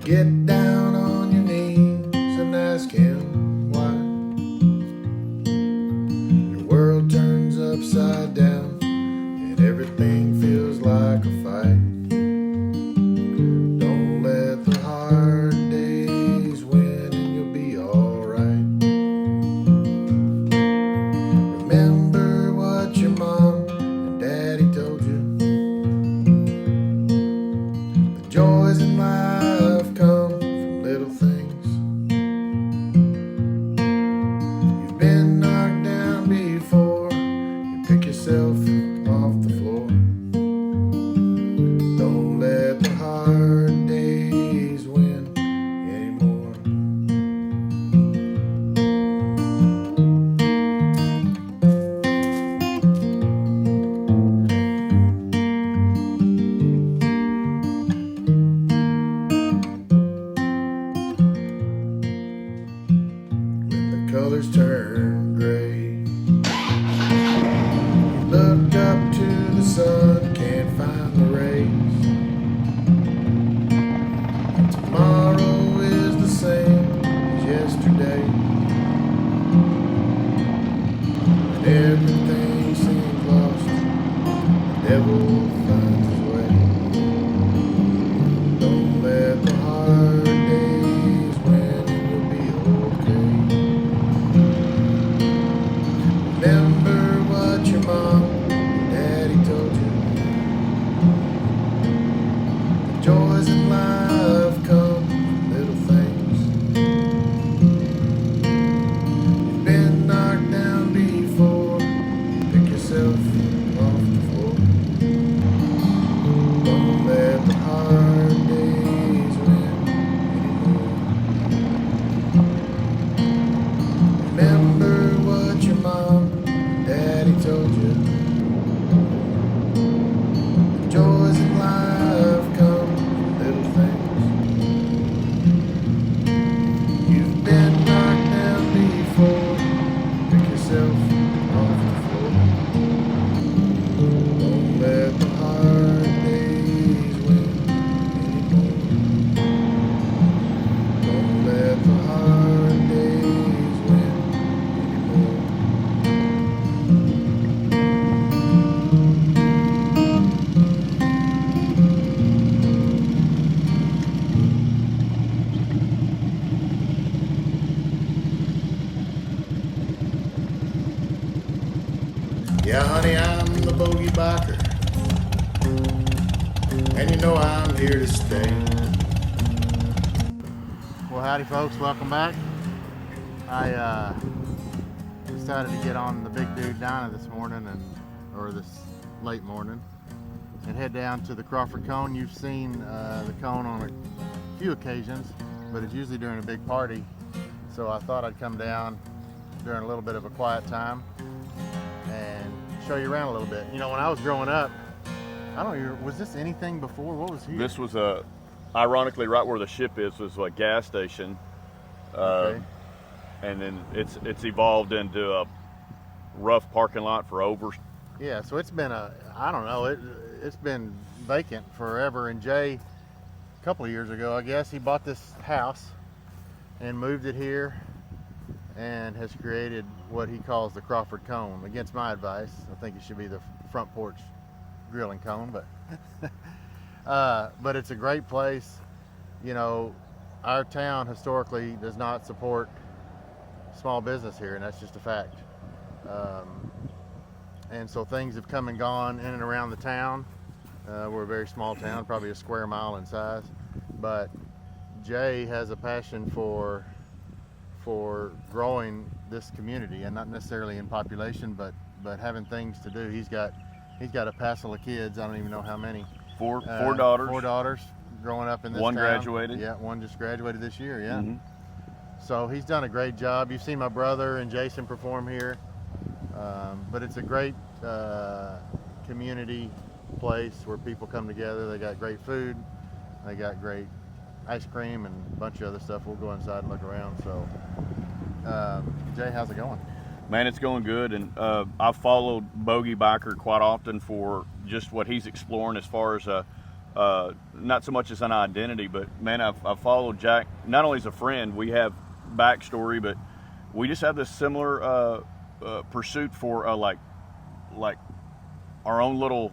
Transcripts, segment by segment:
Get down on your knees and ask him why. Your world turns upside down and everything feels like a fight. Don't let the hard days win and you'll be alright. Remember what your mom and daddy told you. The joys in life come from little things. You've been knocked down before, you pick yourself off the floor. Don't let the hard days win anymore. When the colors turn gray, you look up to the sun, can't find the rays. And tomorrow is the same as yesterday. When everything seems lost, the devil finds his way. Don't let the hard days win and you'll be okay. Remember what your mom and daddy told you. The joys in life come from little things. You've been knocked down before, pick yourself off the floor. Don't let the hard days win anymore. Remember what your mom and daddy told you. The joys in life come from little things. You've been knocked down before, pick yourself off the floor. Don't let the hard days win anymore. Don't let the hard days win anymore. Yeah, honey, I'm the bogey biker, and you know I'm here to stay. Well, howdy folks, welcome back. I decided to get on the big dude Dinah this morning, or this late morning, and head down to the Crawford cone. You've seen the cone on a few occasions, but it's usually during a big party. So I thought I'd come down during a little bit of a quiet time and show you around a little bit. You know, when I was growing up, I don't know, was this anything before? What was here? This was ironically right where the ship is was a gas station, Okay. and then it's evolved into a rough parking lot for Overs. Yeah, so it's been I don't know, it's been vacant forever. And Jay, a couple of years ago, I guess, he bought this house and moved it here and has created what he calls the Crawford cone. Against my advice, I think it should be the front porch grilling cone, but it's a great place. You know, our town historically does not support small business here, and that's just a fact. And so things have come and gone in and around the town. We're a very small town, probably a square mile in size, but Jay has a passion for growing this community, and not necessarily in population, but having things to do. He's got a passel of kids. I don't even know how many. Four daughters. Four daughters growing up in this One town. graduated. Yeah, one just graduated this year. Yeah. Mhm. So he's done a great job. You've seen my brother and Jason perform here, but it's a great community place where people come together. They got great food. They got great ice cream and a bunch of other stuff. We'll go inside and look around. So, Jay, how's it going? Man, it's going good, and I've followed Bogey Biker quite often for just what he's exploring as far as not so much as an identity, but man, I've followed Jack not only as a friend. We have backstory, but we just have this similar pursuit for like our own little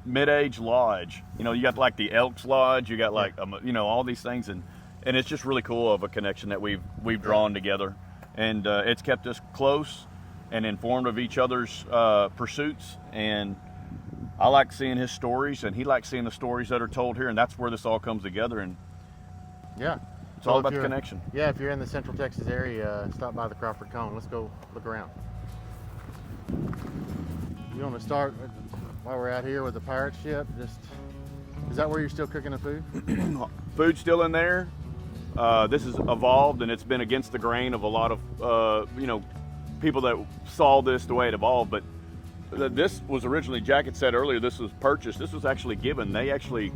mid-age lodge. You know, you got like the Elks Lodge, you got like you know, all these things, and it's just really cool of a connection that we've drawn together, and it's kept us close and informed of each other's pursuits. And I like seeing his stories, and he likes seeing the stories that are told here, and that's where this all comes together. And yeah, it's all about the connection. Yeah, if you're in the Central Texas area, stop by the Crawford Cone. Let's go look around. You want to start while we're out here with the pirate ship? Is that where you're still cooking the food? Food's still in there. This has evolved, and it's been against the grain of a lot of you know, people that saw this the way it evolved. But this was originally, Jack had said earlier, this was purchased. This was actually given. They actually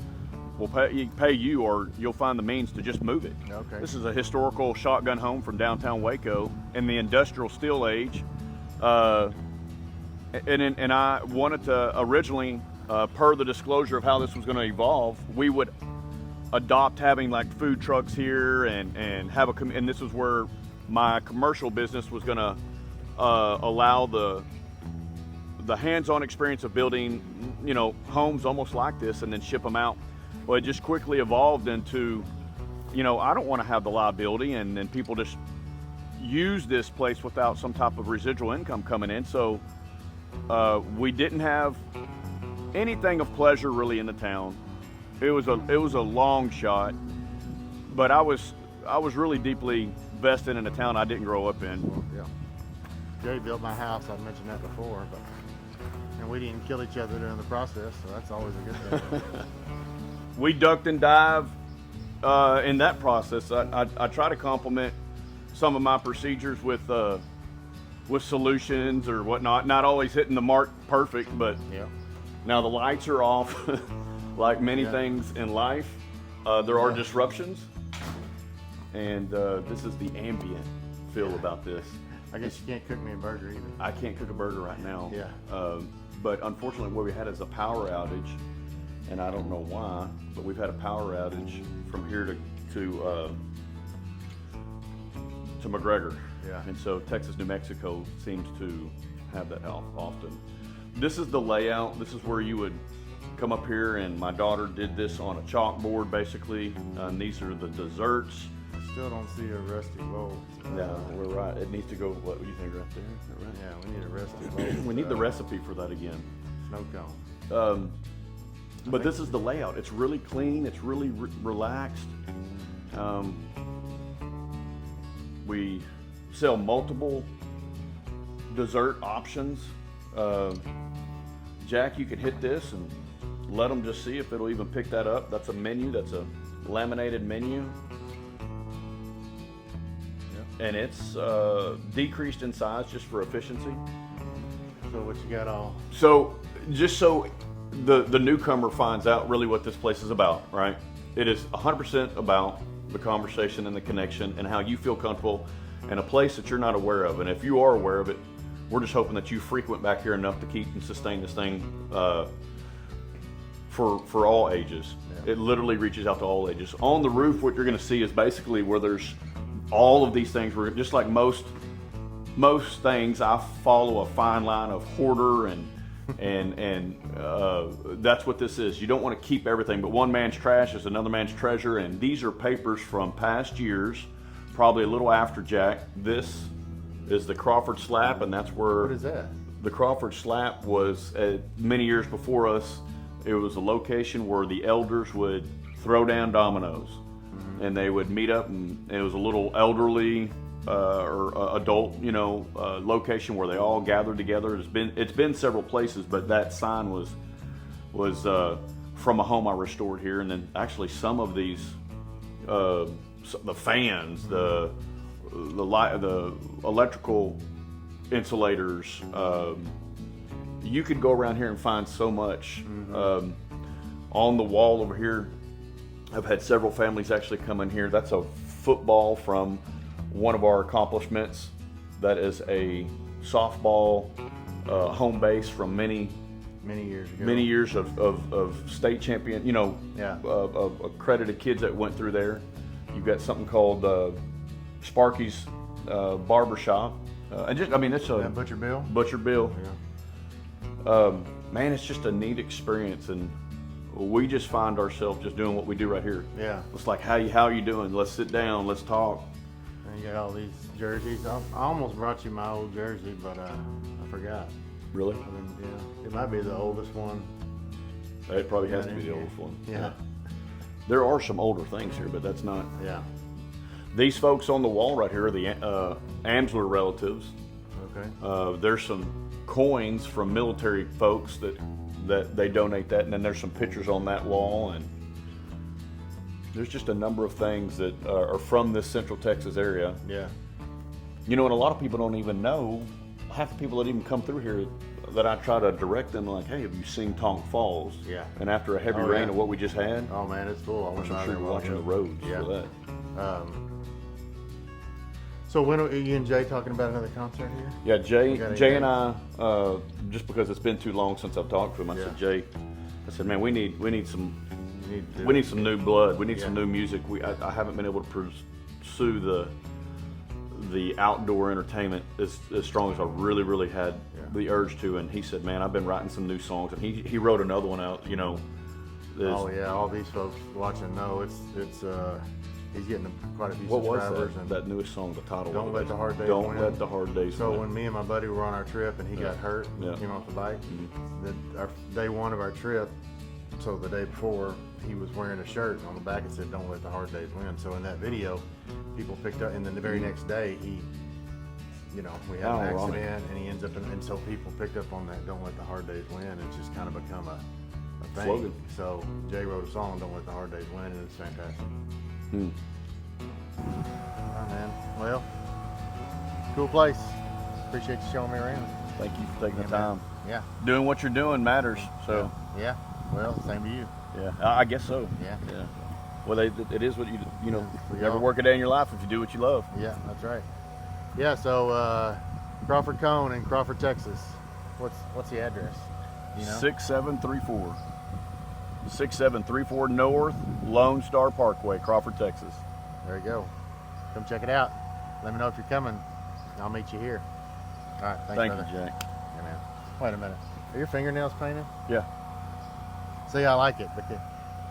will pay you, or you'll find the means to just move it. Okay. This is a historical shotgun home from downtown Waco in the industrial steel age. And I wanted to originally, per the disclosure of how this was going to evolve, we would adopt having like food trucks here and have and this was where my commercial business was going to allow the hands-on experience of building, you know, homes almost like this and then ship them out. Well, it just quickly evolved into, you know, I don't want to have the liability and then people just use this place without some type of residual income coming in. So we didn't have anything of pleasure really in the town. It was a long shot, but I was really deeply vested in a town I didn't grow up in. Well, yeah. Jay built my house. I've mentioned that before, and we didn't kill each other during the process, so that's always a good thing. We ducked and dived in that process. I try to complement some of my procedures with solutions or whatnot. Not always hitting the mark perfect, but yeah. Now the lights are off. Like many things in life, there are disruptions, and this is the ambient feel about this. I guess you can't cook me a burger either. I can't cook a burger right now. Yeah. But unfortunately, what we had is a power outage, and I don't know why, but we've had a power outage from here to McGregor. Yeah. And so Texas, New Mexico seems to have that often. This is the layout. This is where you would come up here, and my daughter did this on a chalkboard basically. And these are the desserts. I still don't see a rusty bowl. No, we're right. It needs to go, what do you think, right there? Is that right? Yeah, we need a rusty bowl. We need the recipe for that again. Snow cone. But this is the layout. It's really clean. It's really relaxed. We sell multiple dessert options. Jack, you can hit this and let them just see if it'll even pick that up. That's a menu. That's a laminated menu. Yeah. And it's decreased in size just for efficiency. So what you got all? So just so the newcomer finds out really what this place is about, right? It is 100% about the conversation and the connection and how you feel comfortable in a place that you're not aware of. And if you are aware of it, we're just hoping that you frequent back here enough to keep and sustain this thing for all ages. Yeah. It literally reaches out to all ages. On the roof, what you're going to see is basically where there's all of these things. We're just like most things. I follow a fine line of hoarder and that's what this is. You don't want to keep everything, but one man's trash is another man's treasure. And these are papers from past years, probably a little after Jack. This is the Crawford slap, and that's where. What is that? The Crawford slap was many years before us. It was a location where the elders would throw down dominoes, and they would meet up, and it was a little elderly or adult, location where they all gathered together. It's been several places, but that sign was from a home I restored here, and then actually some of these, the fans, the light, the electrical insulators. You could go around here and find so much. On the wall over here, I've had several families actually come in here. That's a football from one of our accomplishments. That is a softball home base from many many years ago. Many years of state champion, you know, Yeah. of accredited kids that went through there. You've got something called Sparky's Barbershop. And just, I mean, it's a That Butcher Bill? Butcher Bill. Yeah. Man, it's just a neat experience, and we just find ourselves just doing what we do right here. Yeah. It's like, how you doing? Let's sit down, let's talk. And you got all these jerseys. I almost brought you my old jersey, but I forgot. Really? I mean, yeah, it might be the oldest one. It probably has to be in the here. oldest one. Yeah. There are some older things here, but that's not. Yeah. These folks on the wall right here are the Amsler relatives. Okay. There's some coins from military folks that they donate that, and then there's some pictures on that wall, and there's just a number of things that are from this Central Texas area. Yeah. You know, and a lot of people don't even know. Half the people that even come through here, that I try to direct them, like, hey, have you seen Tonk Falls? Yeah. And after a heavy Oh, rain yeah. of what we just had, Oh man, it's full. I which went I'm by sure there you're a while watching the ago. roads Yeah. for that. So when are you and Jay talking about another concert here? Yeah, We got Jay any and I, just because it's been too long since I've talked to him, I said, Yeah. Jay, I said, man, we need some You need to do we it. need some new blood. We need some Yeah. new music. I haven't been able to pursue the outdoor entertainment as strong as I really had the urge to. And he said, man, I've been writing some new songs, and he wrote another one out. You know. Oh yeah, all these folks watching know it's he's getting quite a few What was subscribers. that? And That newest song, the title. Don't of Let it. the Hard Days Don't Win. let the hard days So win. when me and my buddy were on our trip and he got hurt, Yeah. you know, off the bike, our day one of our trip, so the day before, he was wearing a shirt, and on the back it said, "Don't let the hard days win." So in that video, people picked up, and then the very next day, he, you know, we had an How ironic. accident, and he ends up, and so people picked up on that, "Don't let the hard days win." It's just kind of become a thing. Slogan. So Jay wrote a song, "Don't Let the Hard Days Win," and it's fantastic. All right, man. Well, cool place. Appreciate you showing me around. Thank you for taking the man. time. Yeah. Doing what you're doing matters. So Yeah. Well, same to you. yeah, I guess so. Yeah. Yeah. Well, it is what you know. We You never all- work a day in your life if you do what you love. Yeah, that's right. Yeah. So Crawford Cone in Crawford, Texas. What's the address? You know. 6734. 6734 North Lone Star Parkway, Crawford, Texas. There you go. Come check it out. Let me know if you're coming. I'll meet you here. All right. Thanks, Thank brother. you, Jack. Yeah, man. Wait a minute. Are your fingernails painted? Yeah, See, I like it because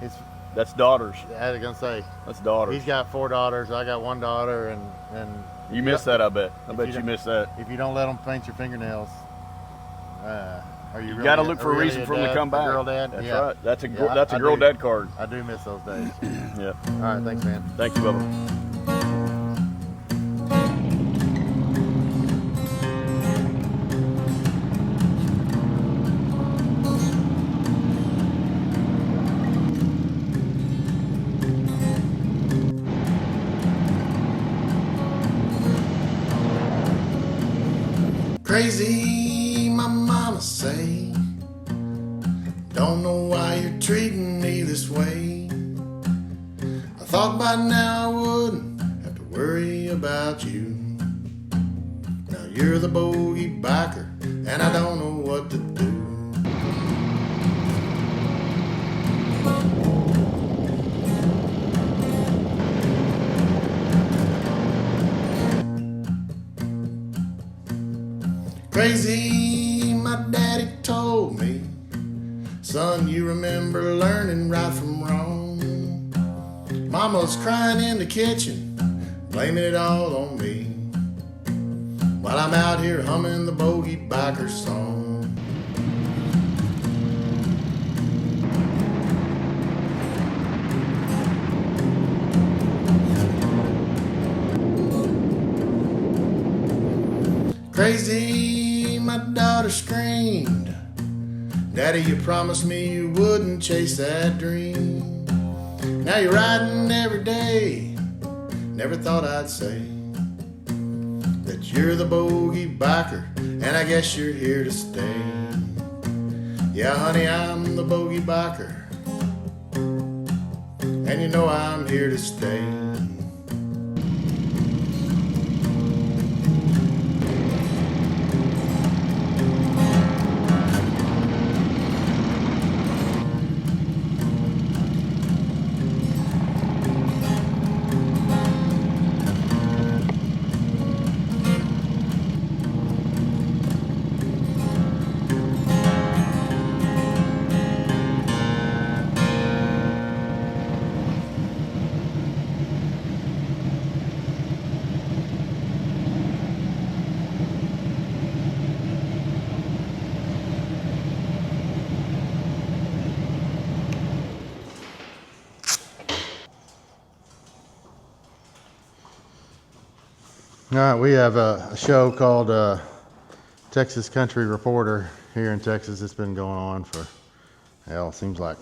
it's. that's daughters. I was gonna say That's daughters. he's got 4 daughters. I got 1 daughter, and You missed that, I bet. I if bet you you don't- missed that. if you don't let them paint your fingernails, are you? You really got to look for a really reason for them to dad, come a back. Girl dad. That's Yeah. right. That's a Yeah, that's a I girl do. dad card. I do miss those days. Yeah. All right, thanks, man. Thank you, Bubba. Crazy, my mama say. Don't know why you're treating me this way. I thought by now I wouldn't have to worry about you. Now you're the bogey biker, and I don't know what to do. Crazy, my daddy told me, son, you remember learning right from wrong. Mama's crying in the kitchen, blaming it all on me, while I'm out here humming the bogey biker song. Crazy, my daughter screamed, Daddy, you promised me you wouldn't chase that dream. Now you're riding every day. Never thought I'd say that you're the bogey biker, and I guess you're here to stay. Yeah, honey, I'm the bogey biker, and you know I'm here to stay. All right, we have a show called Texas Country Reporter here in Texas. It's been going on for, hell, seems like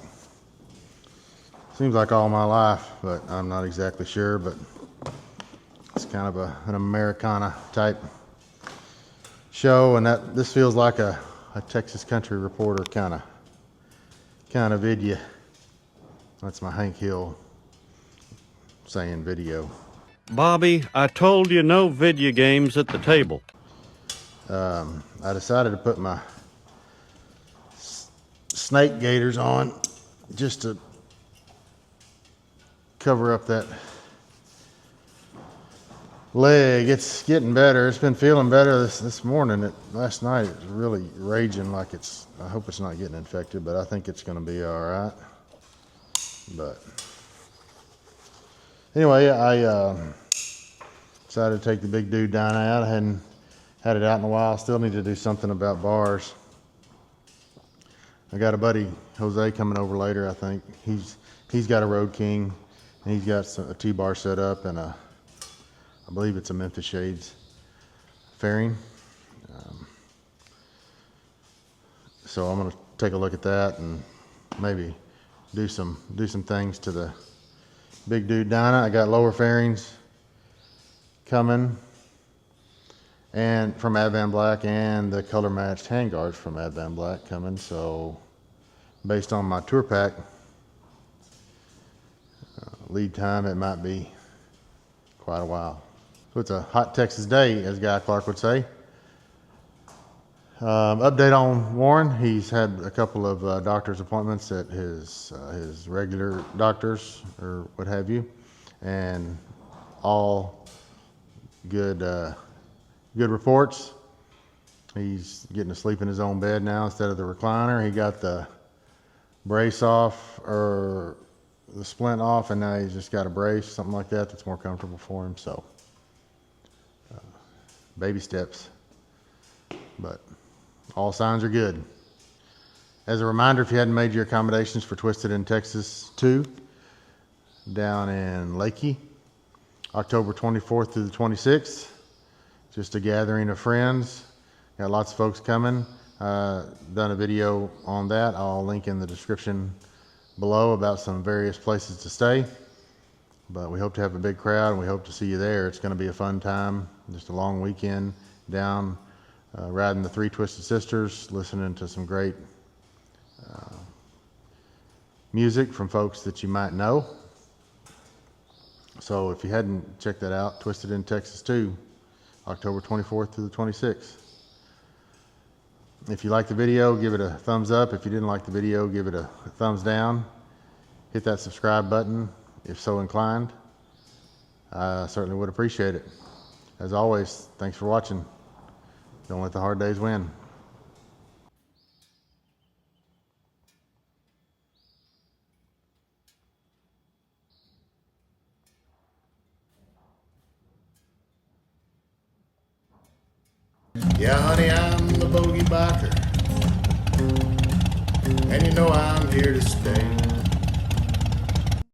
all my life, but I'm not exactly sure. But it's kind of an Americana type show, and this feels like a Texas Country Reporter kind of video. That's my Hank Hill saying video. Bobby, I told you no video games at the table. I decided to put my snake gaiters on just to cover up that leg. It's getting better. It's been feeling better this morning. Last night it was really raging like I hope it's not getting infected, but I think it's going to be all right. But anyway, I decided to take the big dude down out. I hadn't had it out in a while. Still need to do something about bars. I got a buddy, Jose, coming over later, I think. He's got a Road King, and he's got a T-bar set up, and I believe it's a Memphis Shades fairing. So I'm going to take a look at that and maybe do some things to the big dude Dinah. I got lower fairings coming, and from Advan Black, and the color matched handguards from Advan Black coming. So based on my tour pack lead time, it might be quite a while. So it's a hot Texas day, as Guy Clark would say. Update on Warren. He's had a couple of doctor's appointments at his regular doctors or what have you, and all good reports. He's getting to sleep in his own bed now instead of the recliner. He got the brace off, or the splint off, and now he's just got a brace, something like that, that's more comfortable for him. So baby steps, but all signs are good. As a reminder, if you hadn't made your accommodations for Twisted in Texas 2 down in Lakey, October 24th through the 26th, just a gathering of friends. Got lots of folks coming. Done a video on that. I'll link in the description below about some various places to stay. But we hope to have a big crowd, and we hope to see you there. It's going to be a fun time. Just a long weekend down, riding the Three Twisted Sisters, listening to some great music from folks that you might know. So if you hadn't checked that out, Twisted in Texas 2, October 24th through the 26th. If you liked the video, give it a thumbs up. If you didn't like the video, give it a thumbs down. Hit that subscribe button if so inclined. I certainly would appreciate it. As always, thanks for watching. Don't let the hard days win. Yeah, honey, I'm the bogey biker, and you know I'm here to stay.